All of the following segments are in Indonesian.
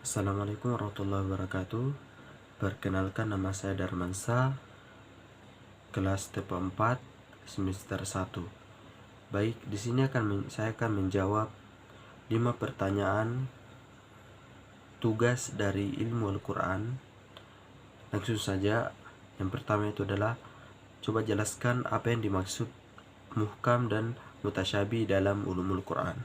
Assalamualaikum warahmatullahi wabarakatuh. Perkenalkan, nama saya Darmansa, kelas tipe 4, semester 1. Baik, di sini saya akan menjawab 5 pertanyaan tugas dari ilmu Al-Quran. Langsung saja. Yang pertama itu adalah, coba jelaskan apa yang dimaksud muhkam dan mutasyabi dalam ulumul Quran.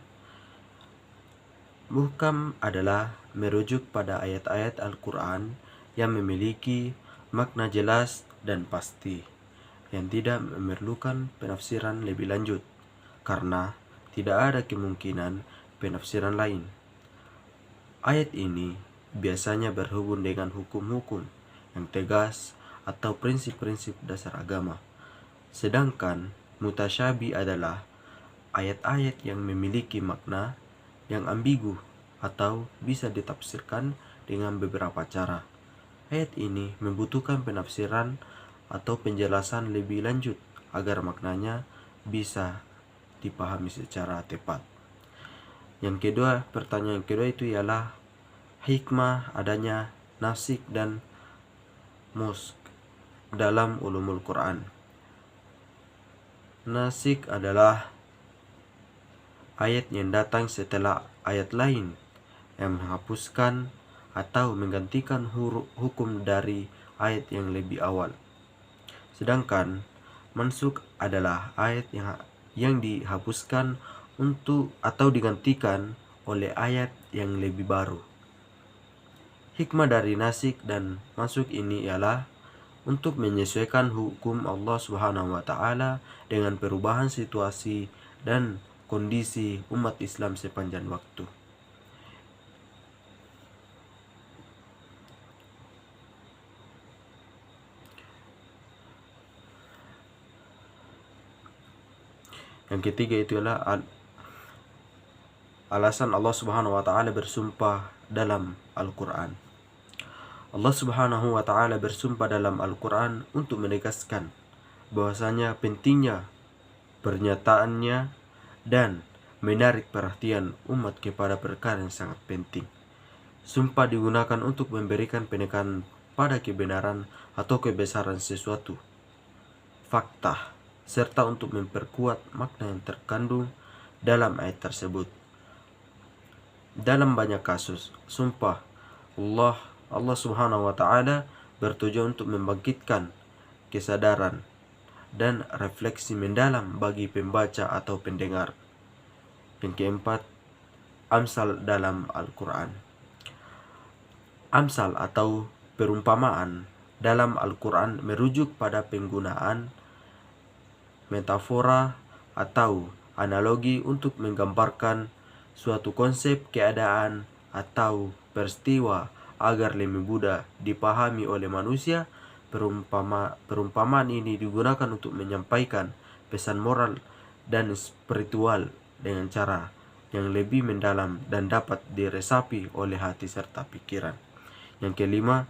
Muhkam adalah merujuk pada ayat-ayat Al-Quran yang memiliki makna jelas dan pasti, yang tidak memerlukan penafsiran lebih lanjut, karena tidak ada kemungkinan penafsiran lain. Ayat ini biasanya berhubung dengan hukum-hukum yang tegas atau prinsip-prinsip dasar agama. Sedangkan mutasyabi adalah ayat-ayat yang memiliki makna yang ambigu atau bisa ditafsirkan dengan beberapa cara. Ayat ini membutuhkan penafsiran atau penjelasan lebih lanjut agar maknanya bisa dipahami secara tepat. Yang kedua, pertanyaan kedua itu ialah hikmah adanya nasik dan musk dalam ulumul Quran. Nasik adalah ayat yang datang setelah ayat lain yang menghapuskan atau menggantikan hukum dari ayat yang lebih awal. Sedangkan mansukh adalah ayat yang dihapuskan atau digantikan oleh ayat yang lebih baru. Hikmah dari nasik dan mansukh ini ialah untuk menyesuaikan hukum Allah Subhanahu wa Ta'ala dengan perubahan situasi dan kondisi umat Islam sepanjang waktu. Yang ketiga itu adalah alasan Allah Subhanahu wa Ta'ala bersumpah dalam Al-Quran. Allah Subhanahu wa Ta'ala bersumpah dalam Al-Quran untuk menegaskan bahwasanya pentingnya pernyataannya dan menarik perhatian umat kepada perkara yang sangat penting. Sumpah digunakan untuk memberikan penekanan pada kebenaran atau kebesaran sesuatu fakta, serta untuk memperkuat makna yang terkandung dalam ayat tersebut. Dalam banyak kasus, sumpah Allah Subhanahu wa Ta'ala bertujuan untuk membangkitkan kesadaran dan refleksi mendalam bagi pembaca atau pendengar. Yang keempat, amsal dalam Al-Quran. Amsal atau perumpamaan dalam Al-Quran merujuk pada penggunaan metafora atau analogi untuk menggambarkan suatu konsep, keadaan, atau peristiwa agar lebih mudah dipahami oleh manusia. Perumpamaan ini digunakan untuk menyampaikan pesan moral dan spiritual dengan cara yang lebih mendalam dan dapat diresapi oleh hati serta pikiran. Yang kelima,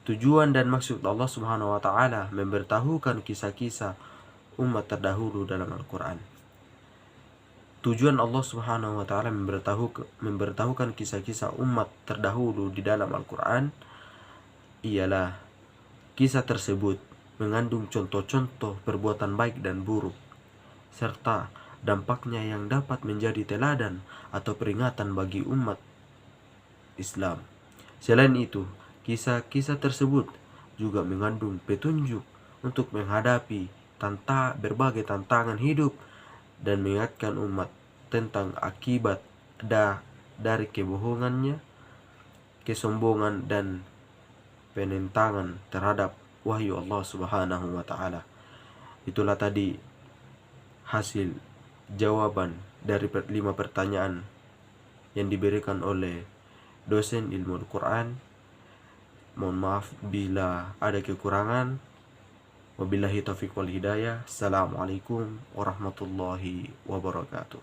tujuan dan maksud Allah Subhanahu wa Ta'ala memberitahukan kisah-kisah umat terdahulu dalam Al-Quran. Tujuan Allah Subhanahu wa Ta'ala memberitahukan kisah-kisah umat terdahulu di dalam Al-Quran ialah kisah tersebut mengandung contoh-contoh perbuatan baik dan buruk, serta dampaknya yang dapat menjadi teladan atau peringatan bagi umat Islam. Selain itu, kisah-kisah tersebut juga mengandung petunjuk untuk menghadapi berbagai tantangan hidup dan mengingatkan umat tentang akibat dari kebohongannya, kesombongan, dan penentangan terhadap wahyu Allah Subhanahu wa Ta'ala. Itulah tadi hasil jawaban dari 5 pertanyaan yang diberikan oleh dosen ilmu Al-Quran. Mohon maaf bila ada kekurangan. Wabillahi taufiq wal hidayah. Assalamualaikum warahmatullahi wabarakatuh.